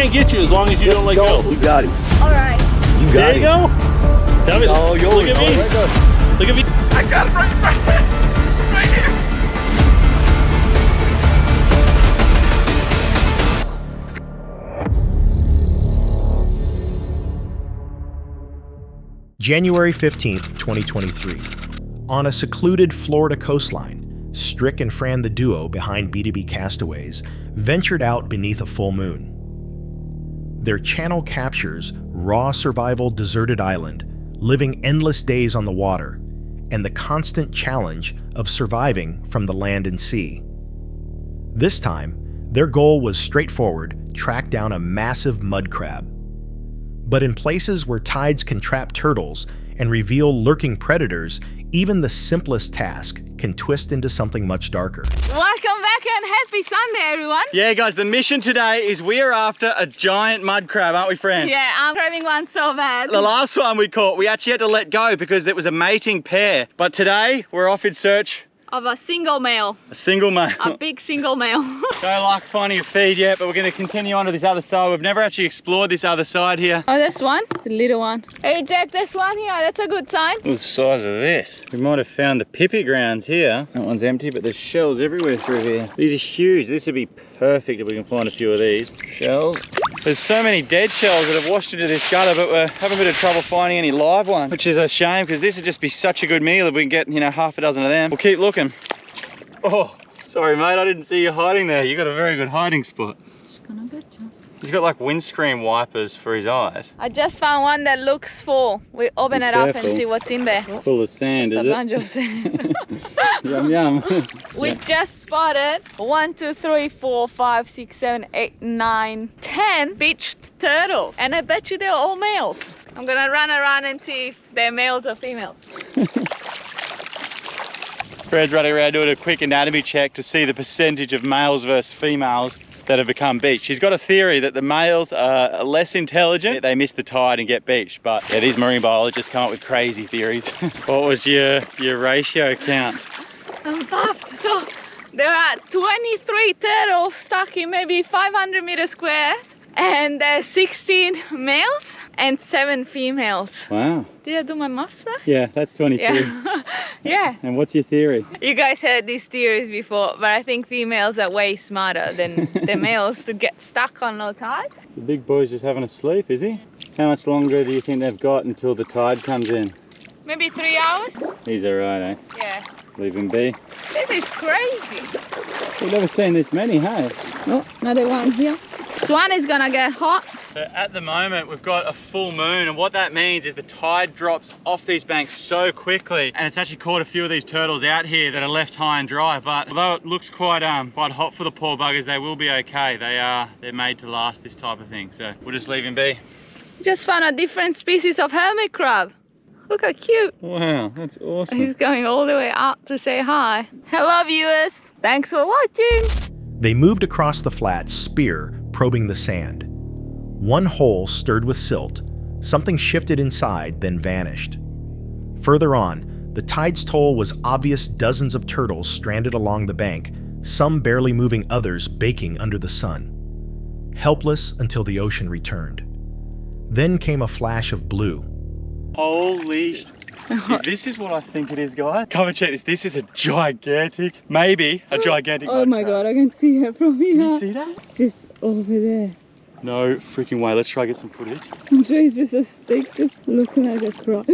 can't get you as long as you don't let go. You got it. All right. You got There it. you go. Tell me. Oh, yo, Look at me. Look at me. I got it right here. January 15th, 2023. On a secluded Florida coastline, Strick and Fran the duo behind B2B Castaways ventured out beneath a full moon. Their channel captures raw survival deserted island, living endless days on the water, and the constant challenge of surviving from the land and sea. This time, their goal was straightforward: track down a massive mud crab. But in places where tides can trap turtles and reveal lurking predators, even the simplest task can twist into something much darker. Welcome back and happy Sunday, everyone. Yeah, guys, the mission today is we are after a giant mud crab, aren't we, Fran? Yeah, I'm craving one so bad. The last one we caught, we actually had to let go because it was a mating pair. But today, we're off in search Of a single male. a single male. A big single male. Don't like finding a feed yet, but we're going to continue on to this other side. We've never actually explored this other side here. Oh, this one? The little one. Hey, Jack, this one here, that's a good sign. Look at the size of this. We might have found the pippy grounds here. That one's empty, but there's shells everywhere through here. These are huge. This would be perfect if we can find a few of these. Shells. There's so many dead shells that have washed into this gutter, but we're having a bit of trouble finding any live ones, which is a shame because this would just be such a good meal if we can get, you know, half a dozen of them. We'll keep looking. Oh, sorry, mate. I didn't see you hiding there. You got a very good hiding spot. It's gonna get you. He's got like windscreen wipers for his eyes. I just found one that looks full. We open it up and careful. see what's in there. Full of sand, Just is a it? bunch of sand. Yum, yum. We just spotted 1, 2, 3, 4, 5, 6, 7, 8, 9, 10 beached turtles. And I bet you they're all males. I'm gonna run around and see if they're males or females. Fred's running around doing a quick anatomy check to see the percentage of males versus females that have become beached. He's got a theory that the males are less intelligent, they miss the tide and get beached. But yeah, these marine biologists come up with crazy theories. What was your ratio count? I'm puffed. So there are 23 turtles stuck in maybe 500 meter squares, and there's 16 males and 7 females. Wow. Did I do my maths right? Yeah, that's 22. Yeah. Yeah. And what's your theory? You guys heard these theories before, but I think females are way smarter than the males to get stuck on low tide. The big boy's just having a sleep, is he? How much longer do you think they've got until the tide comes in? Maybe 3 hours? He's alright, eh? Yeah. Leave him be. This is crazy. We've never seen this many, hey? Oh, another one here. Swan is gonna get hot. So at the moment we've got a full moon, and what that means is the tide drops off these banks so quickly, and it's actually caught a few of these turtles out here that are left high and dry. But although it looks quite hot for the poor buggers, they will be okay. They're made to last this type of thing, so we'll just leave him be. Just found a different species of hermit crab. Look how cute. Wow, that's awesome. He's going all the way out to say hi. Hello viewers, thanks for watching. They moved across the flat, spear probing the sand. One hole stirred with silt. Something shifted inside, then vanished. Further on, the tide's toll was obvious. Dozens of turtles stranded along the bank, some barely moving, others baking under the sun. Helpless until the ocean returned. Then came a flash of blue. Holy, dude, this is what I think it is, guys. Come and check this. This is a gigantic, maybe a gigantic Oh my god, I can see it from here. Can you see that? It's just over there. No freaking way. Let's try to get some footage. I'm sure it's just a stick just looking at the crab.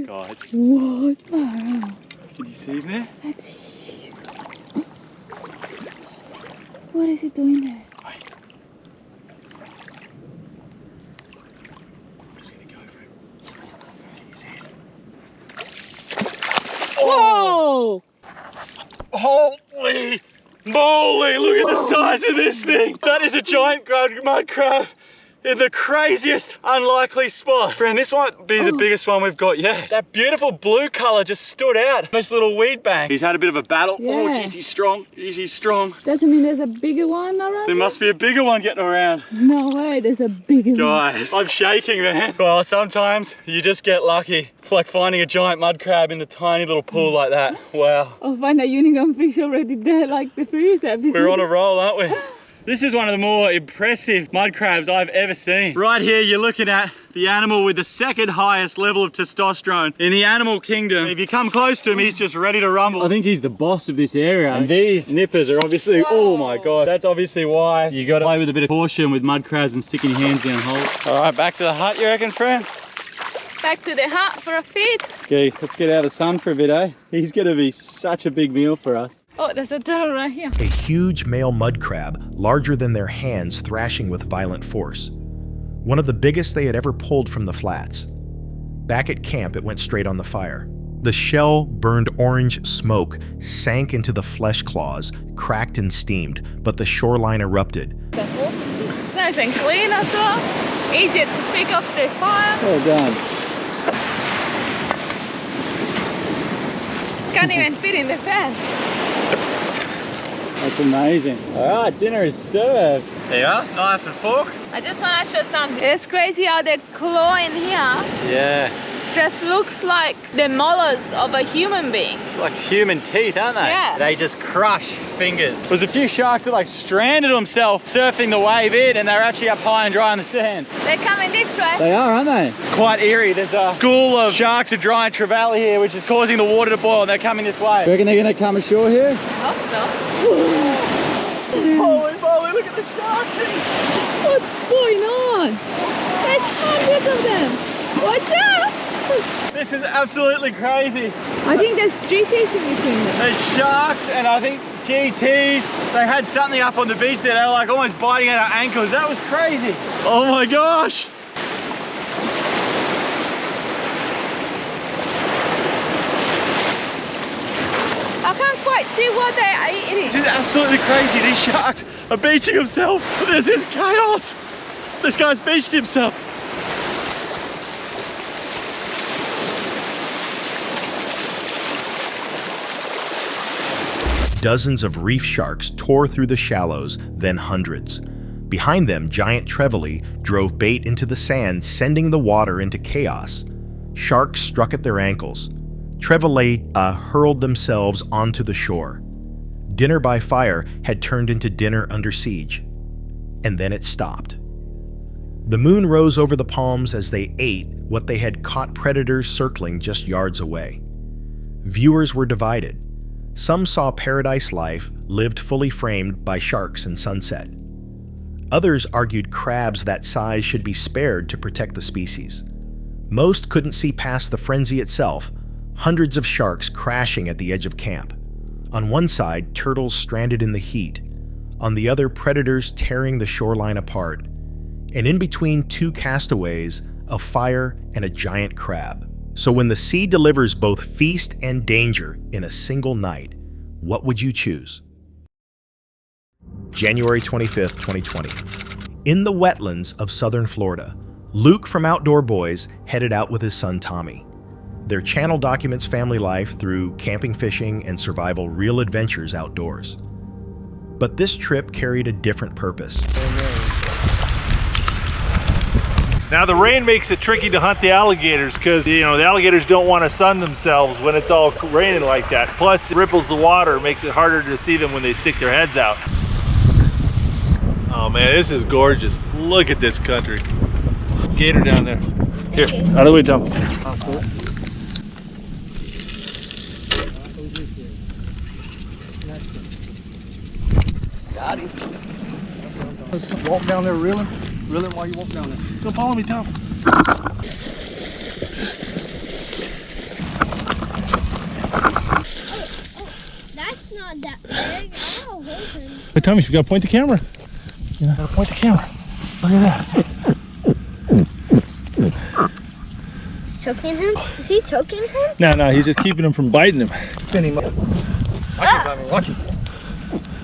Guys, What? Wow. can you see him there? That's huge. What is it doing there? Wait. I'm just gonna go for it. You're gonna go for it. Can you see it? Whoa! Holy moly, look at the size of this thing. That is a giant mud crab in the craziest unlikely spot. Friend, this might be the biggest one we've got yet. That beautiful blue color just stood out. This little weed bank. He's had a bit of a battle. Yeah. Oh, geez, he's strong. Geez, he's strong. Doesn't mean there's a bigger one around? There must be a bigger one getting around. No way, there's a bigger one. Guys, I'm shaking, man. Well, sometimes you just get lucky. Like finding a giant mud crab in the tiny little pool like that. Wow. I'll find a unicorn fish already there like the previous episode. We're on a roll, aren't we? This is one of the more impressive mud crabs I've ever seen. Right here, you're looking at the animal with the second highest level of testosterone in the animal kingdom. If you come close to him, he's just ready to rumble. I think he's the boss of this area. And these nippers are obviously, oh my God, that's obviously why you got to play with a bit of caution with mud crabs and sticking your hands down holes. All right, back to the hut, you reckon, friend? Back to the hut for a feed. Okay, let's get out of the sun for a bit, eh? He's gonna be such a big meal for us. Oh, there's a turtle right here. A huge male mud crab, larger than their hands, thrashing with violent force. One of the biggest they had ever pulled from the flats. Back at camp, it went straight on the fire. The shell burned orange smoke sank into the flesh claws, cracked and steamed, but the shoreline erupted. Nice and clean as well. Easy to pick up the fire. Well done. Can't even fit in the pan. That's amazing. All right, dinner is served. There you are, knife and fork. I just want to show something. It's crazy how the claw in here Yeah. just looks like the molars of a human being. It's like human teeth, aren't they? Yeah. They just crush fingers. There's a few sharks that like stranded themselves surfing the wave in, and they're actually up high and dry on the sand. They're coming this way. They are, aren't they? It's quite eerie. There's a school of sharks are drying trevally here, which is causing the water to boil, and they're coming this way. You reckon they're gonna come ashore here? I hope so. Holy moly, look at the sharks! What's going on? There's hundreds of them. Watch out! This is absolutely crazy. I think there's GTs in between them. There's sharks and I think GTs. They had something up on the beach there. They were like almost biting at our ankles. That was crazy. Oh my gosh. I can't quite see what they are eating. This is absolutely crazy. These sharks are beaching themselves. There's this chaos. This guy's beached himself. Dozens of reef sharks tore through the shallows, then hundreds. Behind them, giant trevally drove bait into the sand, sending the water into chaos. Sharks struck at their ankles. Trevally hurled themselves onto the shore. Dinner by fire had turned into dinner under siege. And then it stopped. The moon rose over the palms as they ate what they had caught predators circling just yards away. Viewers were divided. Some saw paradise life lived fully framed by sharks and sunset. Others argued crabs that size should be spared to protect the species. Most couldn't see past the frenzy itself, hundreds of sharks crashing at the edge of camp. On one side, turtles stranded in the heat. On the other, predators tearing the shoreline apart. And in between, two castaways, a fire, and a giant crab. So when the sea delivers both feast and danger in a single night, what would you choose? January 25th, 2020. In the wetlands of southern Florida, Luke from Outdoor Boys headed out with his son Tommy. Their channel documents family life through camping, fishing, and survival real adventures outdoors. But this trip carried a different purpose. Now the rain makes it tricky to hunt the alligators because, you know, the alligators don't want to sun themselves when it's all raining like that. Plus it ripples the water, makes it harder to see them when they stick their heads out. Oh man, this is gorgeous. Look at this country. Gator down there. Here, out of the way, Tom. Got him. Walk down there reeling. Reel him while you walk down there. Don't follow me, Tom. That's not that big. I'll hold him. Hey, Tommy, you gotta point the camera. You gotta point the camera. Look at that. Choking him? Is he choking him? No, he's just keeping him from biting him. Pin him up. Watch him.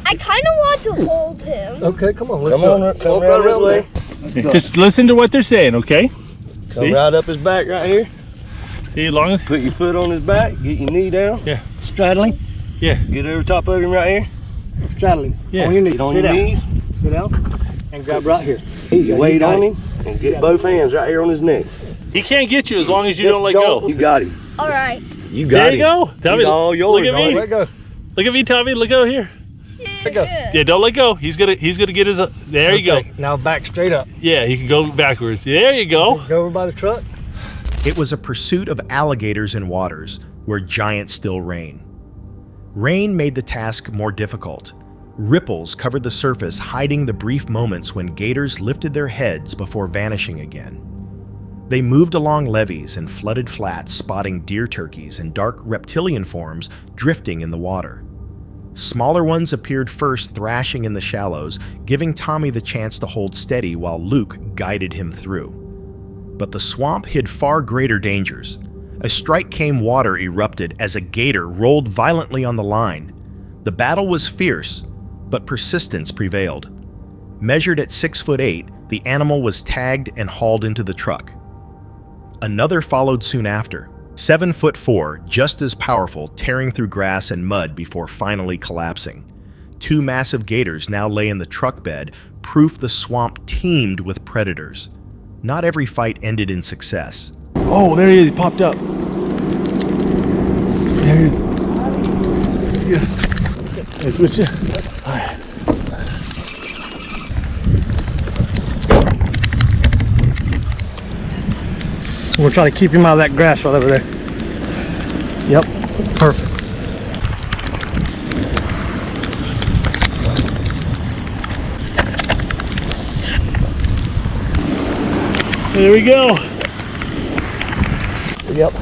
I kind of want to hold him. Okay, come on. Let's go. Come right this way. Let's go. Just listen to what they're saying, okay? Come See? right up his back right here. See, as long as... Put your foot on his back. Get your knee down. Yeah. Straddle him. Yeah. Get over top of him right here. Straddle him. Yeah. On your knees. Get on your knees. Sit down. And grab right here. You weight on him and get both hands right here on his neck. He can't get you as long as you don't let go. You got him. All right. You got him. There you go. Tommy, He's all yours. look at me. Let go. Look at me, Tommy. Look over here. Good. Yeah, don't let go. He's gonna get his. There you go. Now back straight up. Yeah, he can go backwards. There you go. Go over by the truck. It was a pursuit of alligators in waters where giants still reign. Rain made the task more difficult. Ripples covered the surface, hiding the brief moments when gators lifted their heads before vanishing again. They moved along levees and flooded flats, spotting deer turkeys and dark reptilian forms drifting in the water. Smaller ones appeared first, thrashing in the shallows, giving Tommy the chance to hold steady while Luke guided him through. But the swamp hid far greater dangers. A strike-came water erupted as a gator rolled violently on the line. The battle was fierce, but persistence prevailed. Measured at 6'8", the animal was tagged and hauled into the truck. Another followed soon after, 7'4", just as powerful, tearing through grass and mud before finally collapsing. Two massive gators now lay in the truck bed, proof the swamp teemed with predators. Not every fight ended in success. Oh, there he is. He popped up. There he is. Yeah. Hey, switch it. All right. We'll try to keep him out of that grass right over there. Yep, perfect. There we go. Yep.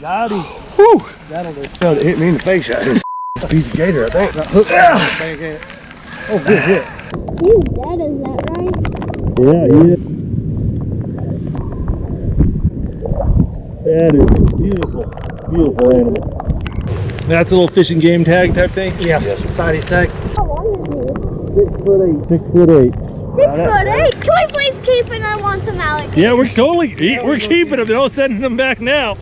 Got him. Whew. That'll do. It hit me in the face out here. A piece of gator, I think. Got hooked. Oh, good hit. You dead, is that right? Yeah, yeah. That is beautiful. Beautiful animal. That's a little fishing game tag type thing? Yeah, sighties tag. How long is 6'8". it? 6'8". Can we please keep it? I want some alligators. Yeah, we're keeping them. They're all sending them back now.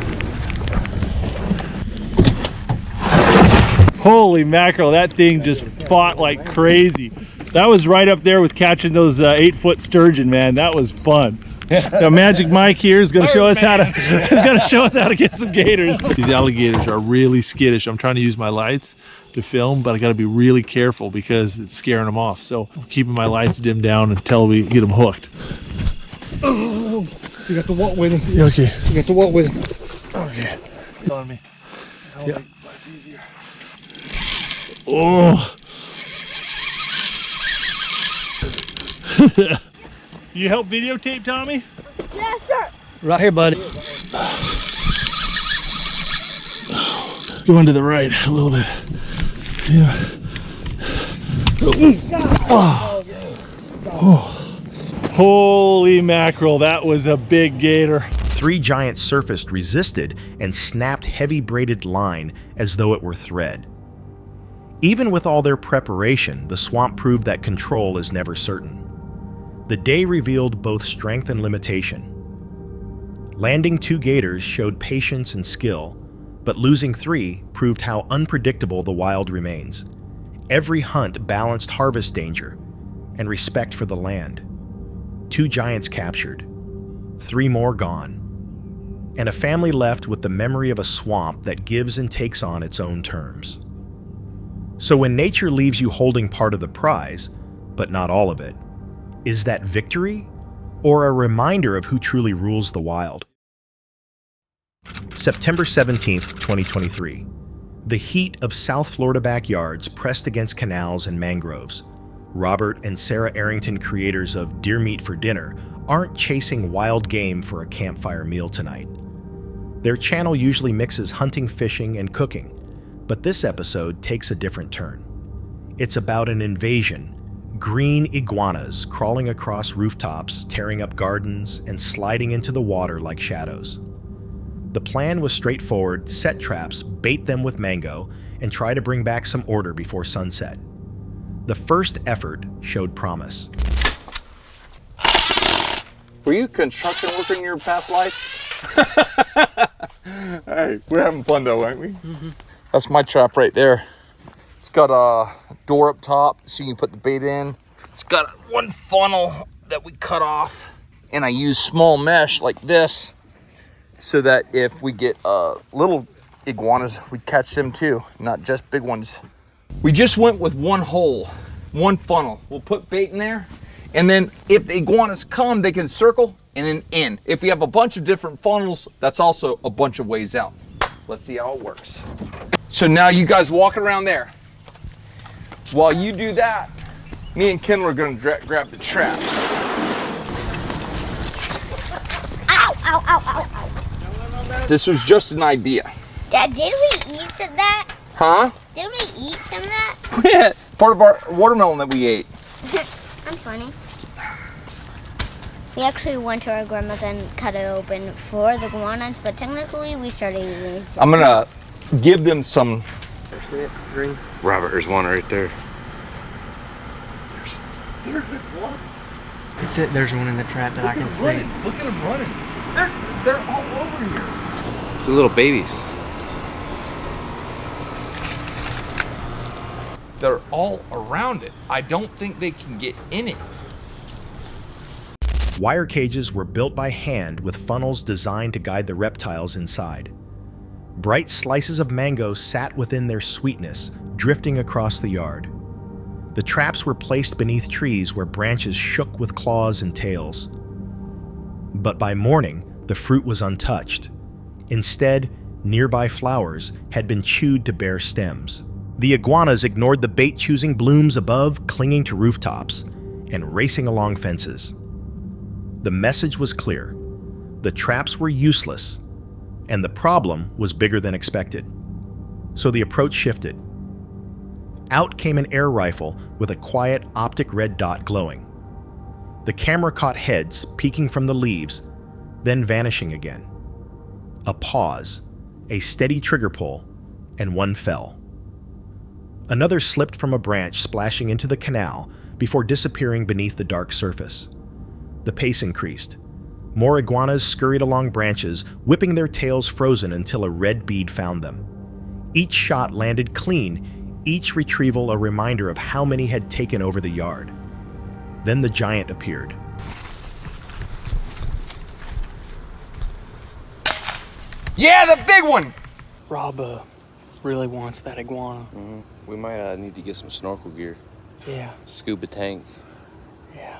Holy mackerel, that thing just fought like crazy. That was right up there with catching those 8-foot sturgeon, man. That was fun. Now, Magic Mike here is going to show us how to get some gators. These alligators are really skittish. I'm trying to use my lights to film, but I got to be really careful because it's scaring them off. So I'm keeping my lights dimmed down until we get them hooked. Oh, you got to walk with him. Yeah, okay. You got to walk with him. Okay. On me. Yeah. Oh. You help videotape, Tommy? Yes, sir. Right here, buddy. Going to the right a little bit. Yeah. Oh. Oh. Holy mackerel, that was a big gator. Three giants surfaced, resisted, and snapped heavy braided line as though it were thread. Even with all their preparation, the swamp proved that control is never certain. The day revealed both strength and limitation. Landing two gators showed patience and skill, but losing three proved how unpredictable the wild remains. Every hunt balanced harvest danger and respect for the land. Two giants captured, three more gone, and a family left with the memory of a swamp that gives and takes on its own terms. So when nature leaves you holding part of the prize, but not all of it, is that victory or a reminder of who truly rules the wild? September 17th, 2023. The heat of South Florida backyards pressed against canals and mangroves. Robert and Sarah Arrington, creators of Deer Meat for Dinner, aren't chasing wild game for a campfire meal tonight. Their channel usually mixes hunting, fishing, and cooking, but this episode takes a different turn. It's about an invasion, green iguanas crawling across rooftops, tearing up gardens, and sliding into the water like shadows. The plan was straightforward: set traps, bait them with mango, and try to bring back some order before sunset. The first effort showed promise. Were you a construction worker in your past life? Hey, we're having fun though, aren't we? Mm-hmm. That's my trap right there. It's got a door up top so you can put the bait in. It's got one funnel that we cut off, and I use small mesh like this so that if we get little iguanas, we catch them too, not just big ones. We just went with one hole, one funnel. We'll put bait in there, and then if the iguanas come, they can circle and then in. If we have a bunch of different funnels, that's also a bunch of ways out. Let's see how it works. So now you guys walk around there. While you do that, me and Ken are gonna grab the traps. Ow, ow, ow, ow, ow. This was just an idea. Dad, did we eat some of that? Huh? Did we eat some of that? Part of our watermelon that we ate. I'm funny. We actually went to our grandma's and cut it open for the iguanas, but technically we started eating it. I'm gonna give them some. See it? Green. Robert, there's one right there. That's it. There's one in the trap that I can see. Look at them running. They're all over here. The little babies. They're all around it. I don't think they can get in it. Wire cages were built by hand with funnels designed to guide the reptiles inside. Bright slices of mango sat within their sweetness, drifting across the yard. The traps were placed beneath trees where branches shook with claws and tails. But by morning, the fruit was untouched. Instead, nearby flowers had been chewed to bare stems. The iguanas ignored the bait-choosing blooms above, clinging to rooftops and racing along fences. The message was clear. The traps were useless, and the problem was bigger than expected. So the approach shifted. Out came an air rifle with a quiet optic red dot glowing. The camera caught heads peeking from the leaves, then vanishing again. A pause, a steady trigger pull, and one fell. Another slipped from a branch, splashing into the canal before disappearing beneath the dark surface. The pace increased. More iguanas scurried along branches, whipping their tails frozen until a red bead found them. Each shot landed clean, each retrieval a reminder of how many had taken over the yard. Then the giant appeared. Yeah, the big one! Rob really wants that iguana. We might need to get some snorkel gear. Yeah. Scuba tank. Yeah.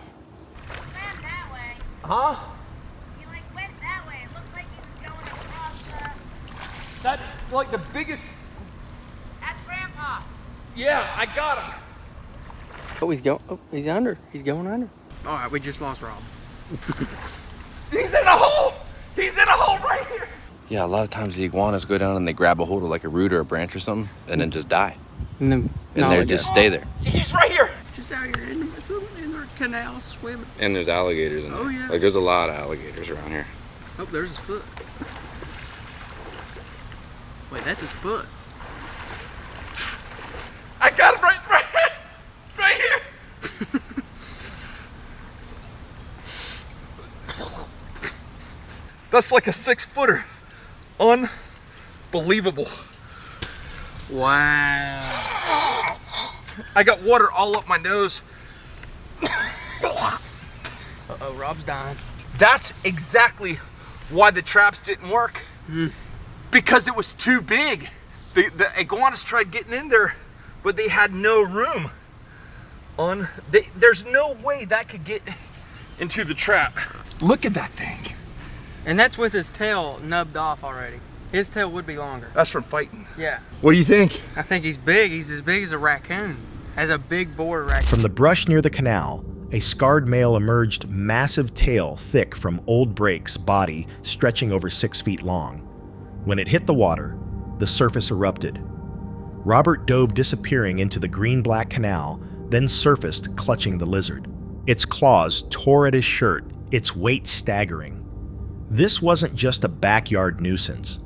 Swam that way. Huh? He went that way. It looked like he was going across the... That's like the biggest. That's Grandpa. Yeah, I got him. Oh, he's under. He's going under. All right, we just lost Rob. He's in a hole! He's in a hole right here! Yeah, a lot of times the iguanas go down and they grab a hold of like a root or a branch or something and then just die. And they just stay there. He's right here! Just out here in the canal swimming. And there's alligators in there. Oh, yeah. Like there's a lot of alligators around here. Oh, there's his foot. Wait, that's his foot. I got him right here! That's like a 6-footer. Unbelievable. Wow. I got water all up my nose. Uh-oh, Rob's dying. That's exactly why the traps didn't work. Because it was too big. The iguanas tried getting in there, but they had no room. There's no way that could get into the trap. Look at that thing. And that's with his tail nubbed off already. His tail would be longer. That's from fighting. Yeah. What do you think? I think he's big. He's as big as a raccoon. Has a big bore raccoon. From the brush near the canal, a scarred male emerged, massive tail thick from old brakes, body stretching over 6 feet long. When it hit the water, the surface erupted. Robert dove, disappearing into the green-black canal, then surfaced, clutching the lizard. Its claws tore at his shirt, its weight staggering. This wasn't just a backyard nuisance.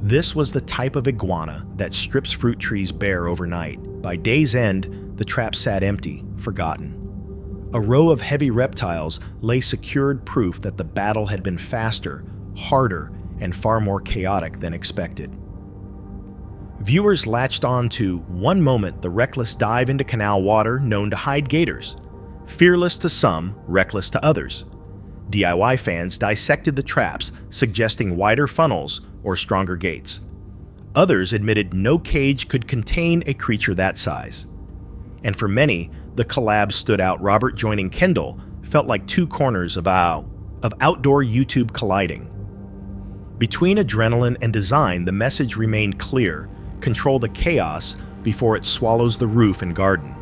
This was the type of iguana that strips fruit trees bare overnight. By day's end, the trap sat empty, forgotten. A row of heavy reptiles lay secured, proof that the battle had been faster, harder, and far more chaotic than expected. Viewers latched on to, one moment, the reckless dive into canal water known to hide gators. Fearless to some, reckless to others. DIY fans dissected the traps, suggesting wider funnels or stronger gates. Others admitted no cage could contain a creature that size. And for many, the collab stood out. Robert joining Kendall felt like two corners of outdoor YouTube colliding. Between adrenaline and design, the message remained clear: control the chaos before it swallows the roof and garden.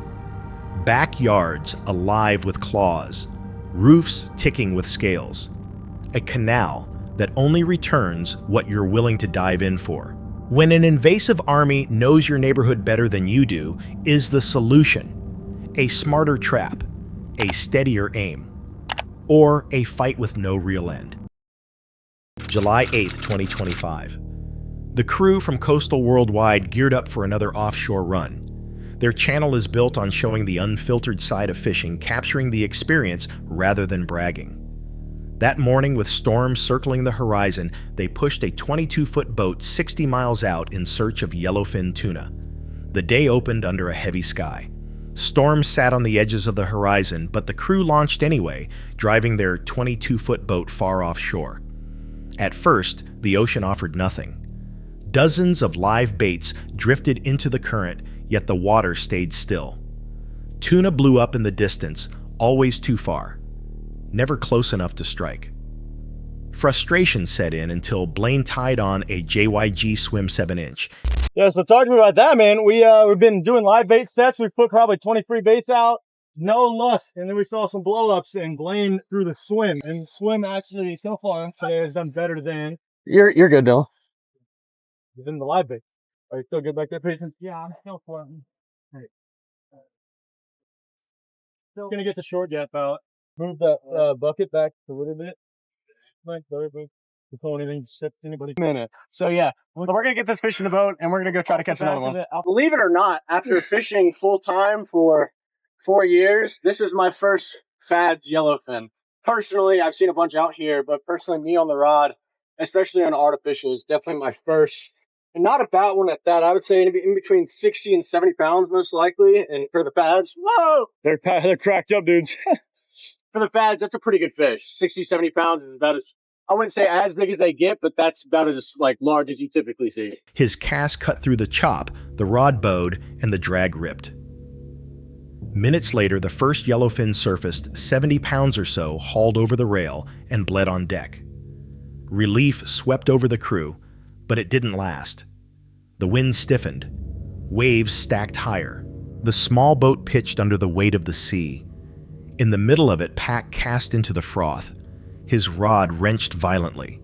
Backyards alive with claws, roofs ticking with scales. A canal that only returns what you're willing to dive in for. When an invasive army knows your neighborhood better than you do, is the solution a smarter trap, a steadier aim, or a fight with no real end? July 8th, 2025. The crew from Coastal Worldwide geared up for another offshore run. Their channel is built on showing the unfiltered side of fishing, capturing the experience rather than bragging. That morning, with storms circling the horizon, they pushed a 22-foot boat 60 miles out in search of yellowfin tuna. The day opened under a heavy sky. Storms sat on the edges of the horizon, but the crew launched anyway, driving their 22-foot boat far offshore. At first, the ocean offered nothing. Dozens of live baits drifted into the current, yet the water stayed still. Tuna blew up in the distance, always too far, never close enough to strike. Frustration set in until Blaine tied on a JYG Swim 7-inch. Yeah, so talk to me about that, man. We've been doing live bait sets. We've put probably 23 baits out. No luck. And then we saw some blow-ups and Blaine through the swim. And the swim actually, so far, today has done better than... You're good, Dylan. Than the live baits. Are you still good back there, Peyton? Yeah, I'm still floating. Right. Still gonna get the short gap out. Move the bucket back a little bit. Like, before anything sets anybody. Minute. So yeah, we're gonna get this fish in the boat and we're gonna go try to catch another one. Believe it or not, after fishing full time for 4 years, this is my first Fads yellowfin. Personally, I've seen a bunch out here, but personally, me on the rod, especially on artificial, is definitely my first. And not a bad one at that. I would say in between 60 and 70 pounds, most likely. And for the Fads, whoa! They're cracked up, dudes. For the Fads, that's a pretty good fish. 60, 70 pounds is about as, I wouldn't say as big as they get, but that's about as like large as you typically see. His cast cut through the chop, the rod bowed, and the drag ripped. Minutes later, the first yellowfin surfaced, 70 pounds or so, hauled over the rail, and bled on deck. Relief swept over the crew, but it didn't last. The wind stiffened. Waves stacked higher. The small boat pitched under the weight of the sea. In the middle of it, Pack cast into the froth. His rod wrenched violently.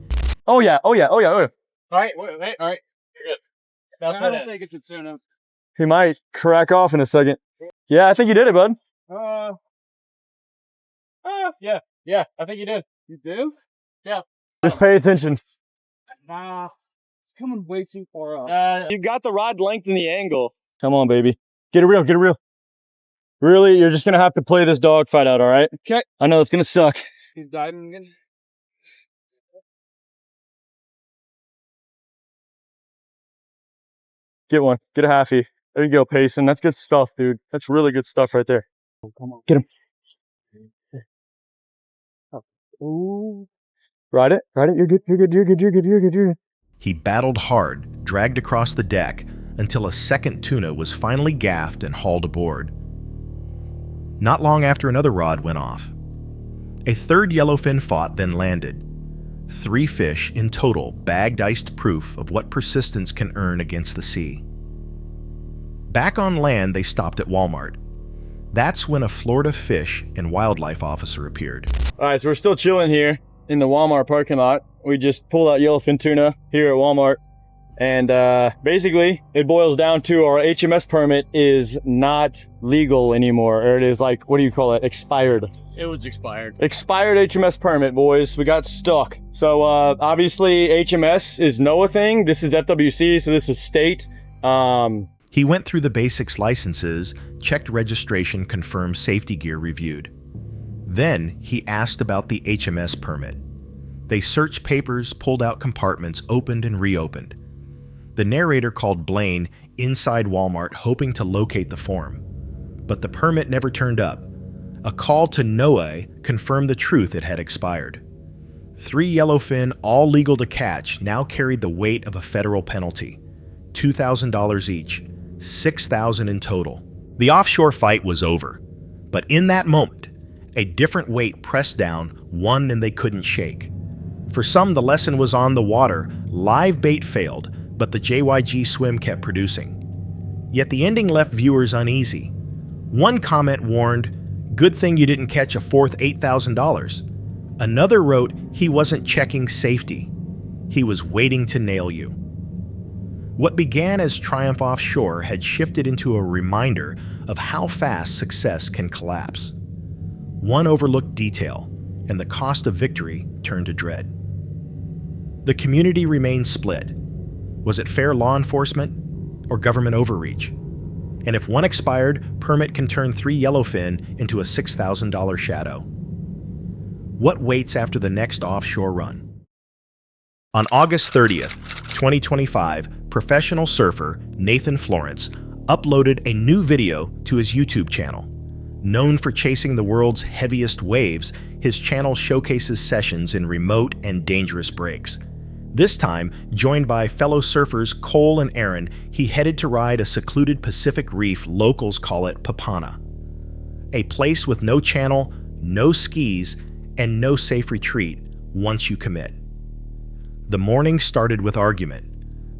Oh yeah. All right, wait, all right. You're good. I don't think it's a tuna. He might crack off in a second. Yeah, I think you did it, bud. Yeah, I think you did. You do? Yeah. Just pay attention. Nah, it's coming way too far up. You got the rod length and the angle. Come on, baby. Get it real, get it real. Really, you're just gonna have to play this dog fight out, all right? Okay. I know it's gonna suck. He's diving again. Get one. Get a halfie. There you go, Payson. That's good stuff, dude. That's really good stuff right there. Oh, come on. Get him. Oh. Ooh. Ride it. You're good. He battled hard, dragged across the deck, until a second tuna was finally gaffed and hauled aboard. Not long after, another rod went off. A third yellowfin fought, then landed. 3 fish in total, bagged iced proof of what persistence can earn against the sea. Back on land, they stopped at Walmart. That's when a Florida fish and wildlife officer appeared. All right, so we're still chilling here in the Walmart parking lot. We just pulled out yellowfin tuna here at Walmart. And basically, it boils down to our HMS permit is not legal anymore. Or it is like, what do you call it? Expired. It was expired. Expired HMS permit, boys. We got stuck. So obviously, HMS is NOAA thing. This is FWC, so this is state. He went through the basics licenses, checked registration, confirmed safety gear reviewed. Then he asked about the HMS permit. They searched papers, pulled out compartments, opened and reopened. The narrator called Blaine inside Walmart, hoping to locate the form. But the permit never turned up. A call to NOAA confirmed the truth: it had expired. 3 yellowfin, all legal to catch, now carried the weight of a federal penalty. $2,000 each, $6,000 in total. The offshore fight was over, but in that moment, a different weight pressed down one and they couldn't shake. For some, the lesson was on the water. Live bait failed, but the JYG swim kept producing. Yet the ending left viewers uneasy. One comment warned, "Good thing you didn't catch a fourth $8,000. Another wrote he wasn't checking safety. He was waiting to nail you. What began as triumph offshore had shifted into a reminder of how fast success can collapse. One overlooked detail, and the cost of victory turned to dread. The community remained split. Was it fair law enforcement or government overreach? And if one expired, permit can turn 3 yellowfin into a $6,000 shadow. What waits after the next offshore run? On August 30th, 2025, professional surfer Nathan Florence uploaded a new video to his YouTube channel. Known for chasing the world's heaviest waves, his channel showcases sessions in remote and dangerous breaks. This time, joined by fellow surfers Cole and Aaron, he headed to ride a secluded Pacific reef locals call it Papana. A place with no channel, no skis, and no safe retreat once you commit. The morning started with argument.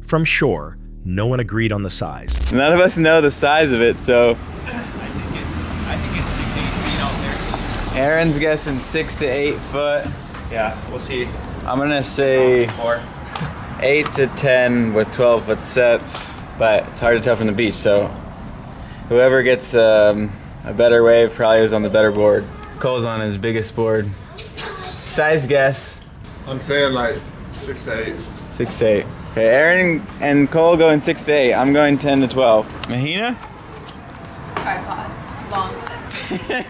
From shore, no one agreed on the size. None of us know the size of it, so. I think it's 6 to 8 feet out there. Aaron's guessing 6 to 8 foot. Yeah, we'll see. I'm gonna say 4. 8 to 10 with 12-foot sets, but it's hard to tell from the beach, so whoever gets a better wave probably was on the better board. Cole's on his biggest board. Size guess. I'm saying like 6 to 8. 6 to 8. Okay, Aaron and Cole going 6 to 8. I'm going 10 to 12. Mahina? Tripod. Long one.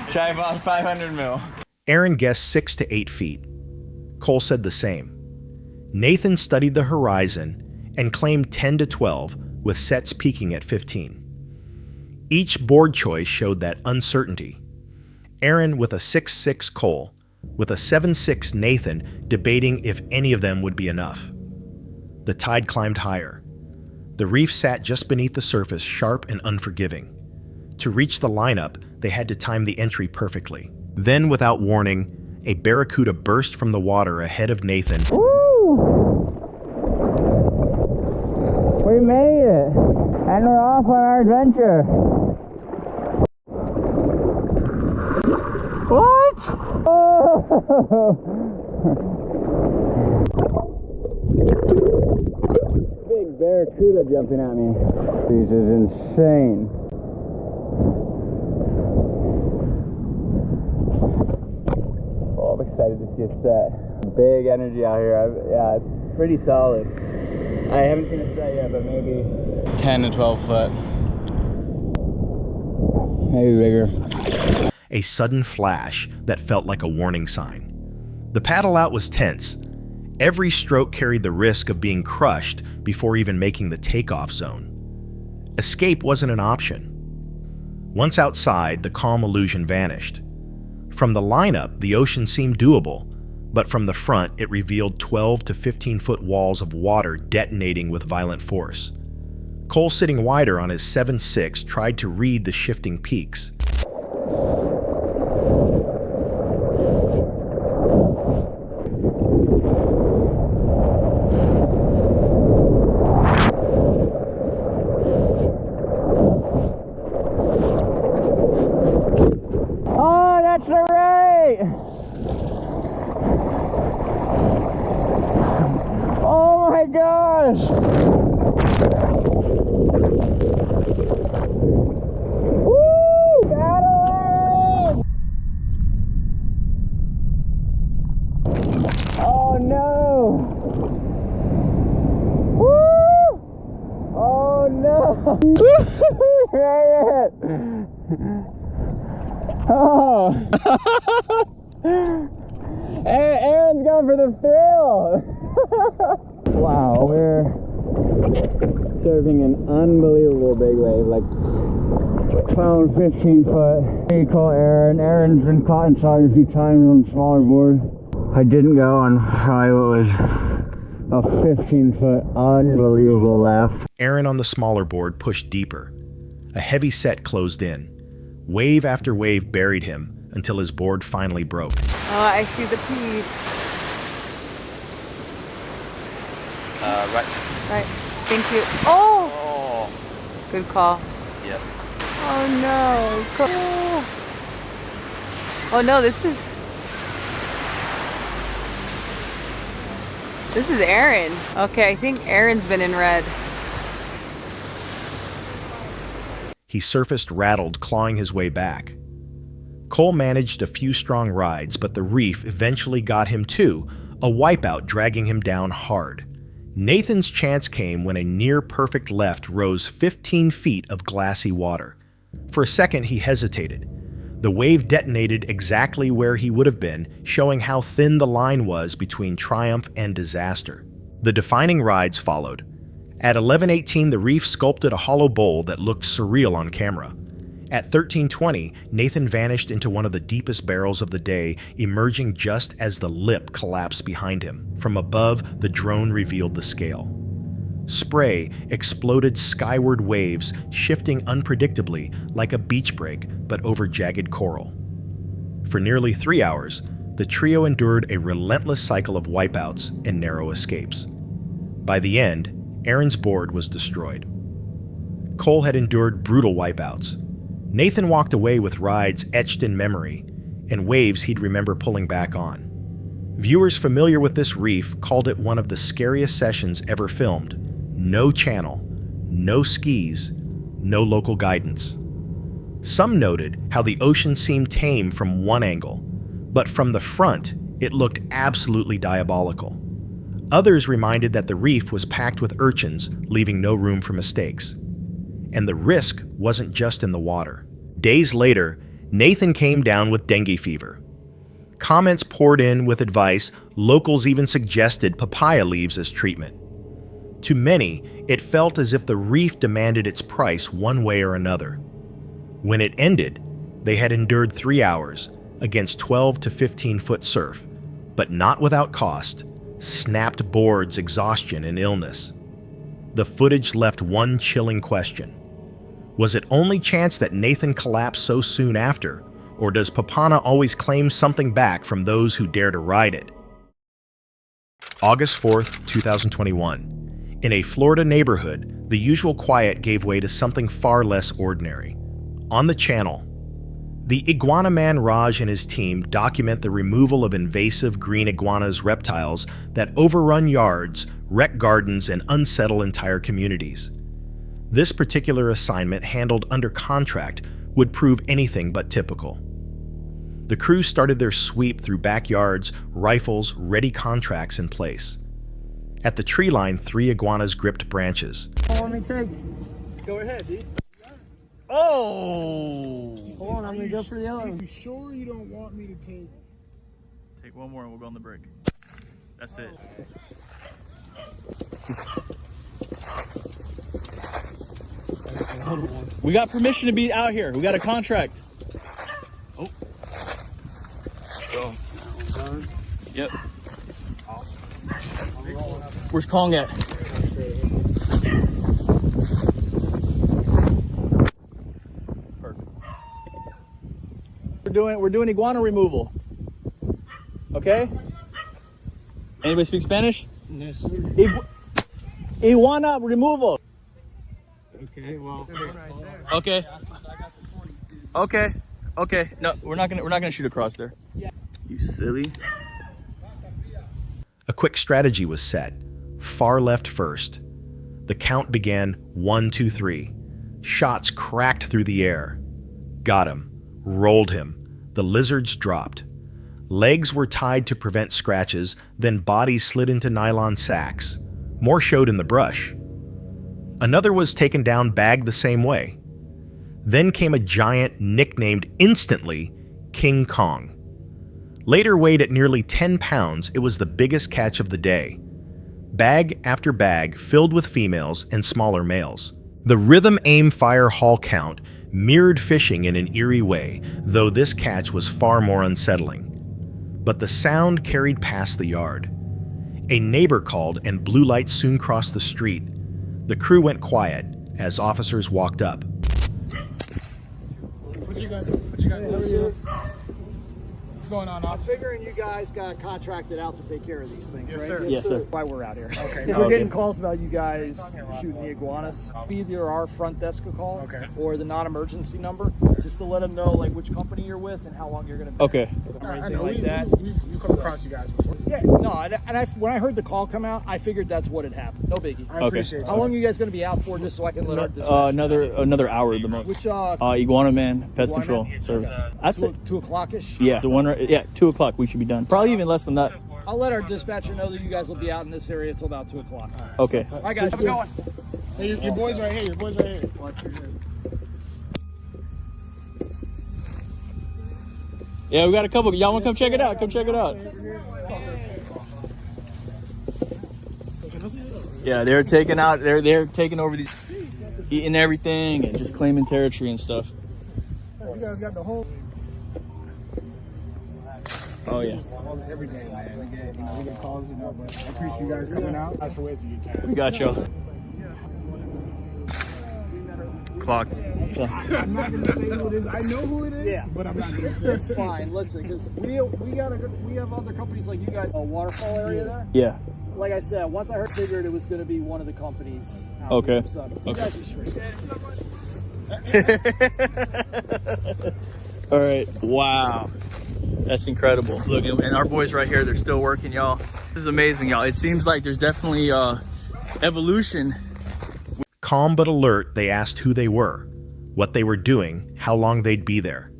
Tripod 500 mil. Aaron guessed 6 to 8 feet. Cole said the same. Nathan studied the horizon and claimed 10 to 12, with sets peaking at 15. Each board choice showed that uncertainty. Aaron with a 6'6", Cole, with a 7'6", Nathan, debating if any of them would be enough. The tide climbed higher. The reef sat just beneath the surface, sharp and unforgiving. To reach the lineup, they had to time the entry perfectly. Then, without warning, a barracuda burst from the water ahead of Nathan. Woo! We made it! And we're off on our adventure! What? Oh! Big barracuda jumping at me. This is insane. Oh, I'm excited to see it set. Big energy out here. Yeah, it's pretty solid. I haven't seen it set yet, but maybe 10 to 12 foot. Maybe bigger. A sudden flash that felt like a warning sign. The paddle out was tense. Every stroke carried the risk of being crushed before even making the takeoff zone. Escape wasn't an option. Once outside, the calm illusion vanished. From the lineup, the ocean seemed doable, but from the front, it revealed 12 to 15-foot walls of water detonating with violent force. Cole, sitting wider on his 7'6", tried to read the shifting peaks. Oh! Aaron's going for the thrill! Wow, we're surfing an unbelievable big wave, like 12, 15 foot. Hey, call Aaron. Aaron's been caught inside a few times on smaller boards. I didn't go on probably what was A 15-foot unbelievable laugh. Aaron on the smaller board pushed deeper. A heavy set closed in. Wave after wave buried him until his board finally broke. Oh, I see the piece. Right. Right. Thank you. Oh! Good call. Yep. Oh no. Oh no, this is Aaron. Okay, I think Aaron's been in red. He surfaced rattled, clawing his way back. Cole managed a few strong rides, but the reef eventually got him too, a wipeout dragging him down hard. Nathan's chance came when a near-perfect left rose 15 feet of glassy water. For a second, he hesitated. The wave detonated exactly where he would have been, showing how thin the line was between triumph and disaster. The defining rides followed. At 11:18, the reef sculpted a hollow bowl that looked surreal on camera. At 13:20, Nathan vanished into one of the deepest barrels of the day, emerging just as the lip collapsed behind him. From above, the drone revealed the scale. Spray exploded skyward waves, shifting unpredictably like a beach break, but over jagged coral. For nearly 3 hours, the trio endured a relentless cycle of wipeouts and narrow escapes. By the end, Aaron's board was destroyed. Cole had endured brutal wipeouts. Nathan walked away with rides etched in memory and waves he'd remember pulling back on. Viewers familiar with this reef called it one of the scariest sessions ever filmed. No channel, no skis, no local guidance. Some noted how the ocean seemed tame from one angle, but from the front, it looked absolutely diabolical. Others reminded that the reef was packed with urchins, leaving no room for mistakes. And the risk wasn't just in the water. Days later, Nathan came down with dengue fever. Comments poured in with advice, locals even suggested papaya leaves as treatment. To many, it felt as if the reef demanded its price one way or another. When it ended, they had endured 3 hours against 12 to 15-foot surf, but not without cost, snapped boards, exhaustion, and illness. The footage left one chilling question. Was it only chance that Nathan collapsed so soon after, or does Papana always claim something back from those who dare to ride it? August 4th, 2021. In a Florida neighborhood, the usual quiet gave way to something far less ordinary. On the channel, the Iguana man Raj and his team document the removal of invasive green iguanas reptiles that overrun yards, wreck gardens, and unsettle entire communities. This particular assignment, handled under contract, would prove anything but typical. The crew started their sweep through backyards, rifles, ready contracts in place. At the tree line, 3 iguanas gripped branches. Let me take. Go ahead, dude. Oh! Hold on, I'm gonna go for the other one. You sure you don't want me to take? Take one more and we'll go on the break. That's it. We got permission to be out here. We got a contract. Oh. Go. Yep. Where's Kong at? Perfect. We're doing iguana removal. Okay? Anybody speak Spanish? Yes, sir. Iguana removal. Okay, well. Okay. Okay. Okay. No, we're not gonna shoot across there. You silly. A quick strategy was set. Far left first. The count began 1, 2, 3. Shots cracked through the air. Got him. Rolled him. The lizards dropped. Legs were tied to prevent scratches, then bodies slid into nylon sacks. More showed in the brush. Another was taken down, bagged the same way. Then came a giant nicknamed instantly King Kong. Later weighed at nearly 10 pounds, it was the biggest catch of the day. Bag after bag filled with females and smaller males. The rhythm, aim, fire, haul count mirrored fishing in an eerie way, though this catch was far more unsettling. But the sound carried past the yard. A neighbor called and blue lights soon crossed the street. The crew went quiet as officers walked up. What you guys do? What's going on, officer? Figuring you guys got contracted out to take care of these things, Yes, right? sir. Yes, sir. Why we're out here. Okay. We're getting calls about you guys shooting the iguanas. Either our front desk a call Okay. or the non-emergency number, just to let them know like which company you're with and how long you're going to be. Okay. Or I anything know like that. you come across you guys before. Yeah, no, when I heard the call come out, I figured that's what had happened. No biggie. I appreciate How long are you guys going to be out for, just so I can let our dispatch Another hour at the most. Which Iguana Man Pest Iguana Control Man? Service. That's it. 2 o'clock-ish? Yeah, the one. Yeah, 2 o'clock. We should be done. Probably even less than that. I'll let our dispatcher know that you guys will be out in this area until about 2 o'clock. Okay. All right, guys, I'm going. Hey, your boys right here. Your boys right here. Yeah, we got a couple. Y'all want to come check it out? Come check it out. Yeah, they're taking out. They're taking over these, eating everything and just claiming territory and stuff. You guys got the whole. Oh yeah. Every day, man. We get calls, but I appreciate you guys coming out. That's for wasting your time. We got y'all. Clock. I'm not gonna say who it is. I know who it is, but I'm not gonna say. That's fine. Listen, because we have other companies like you guys. A waterfall area there. Yeah. Like I said, once I figured it was going to be one of the companies. Out Okay. Here, so you guys are straight. All right. Wow. That's incredible. Look, and our boys right here, they're still working, y'all. This is amazing, y'all. It seems like there's definitely evolution. Calm but alert, they asked who they were, what they were doing, how long they'd be there.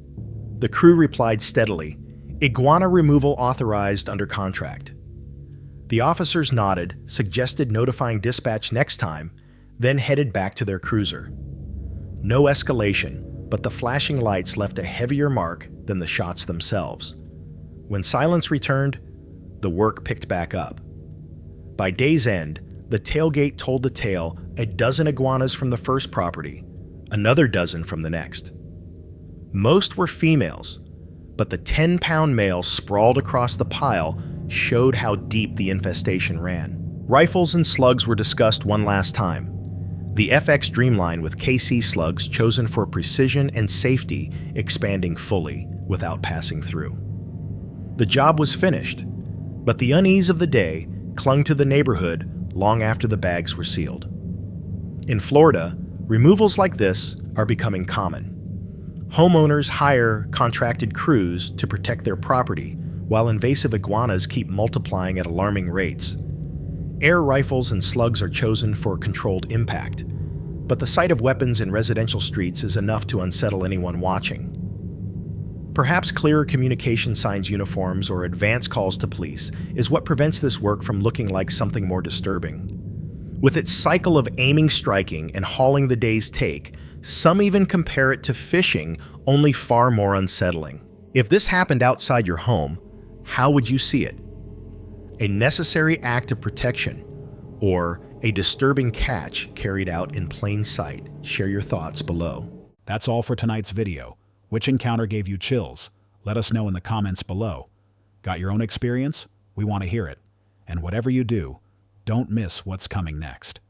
The crew replied steadily, "Iguana removal authorized under contract." The officers nodded, suggested notifying dispatch next time, then headed back to their cruiser. No escalation, but the flashing lights left a heavier mark than the shots themselves. When silence returned, the work picked back up. By day's end, the tailgate told the tale: a dozen iguanas from the first property, another dozen from the next. Most were females, but the 10-pound male sprawled across the pile showed how deep the infestation ran. Rifles and slugs were discussed one last time. The FX Dreamline with KC slugs chosen for precision and safety, expanding fully without passing through. The job was finished, but the unease of the day clung to the neighborhood long after the bags were sealed. In Florida, removals like this are becoming common. Homeowners hire contracted crews to protect their property, while invasive iguanas keep multiplying at alarming rates. Air rifles and slugs are chosen for controlled impact, but the sight of weapons in residential streets is enough to unsettle anyone watching. Perhaps clearer communication signs, uniforms, or advance calls to police is what prevents this work from looking like something more disturbing. With its cycle of aiming, striking, and hauling the day's take, some even compare it to fishing, only far more unsettling. If this happened outside your home, how would you see it? A necessary act of protection, or a disturbing catch carried out in plain sight? Share your thoughts below. That's all for tonight's video. Which encounter gave you chills? Let us know in the comments below. Got your own experience? We want to hear it. And whatever you do, don't miss what's coming next.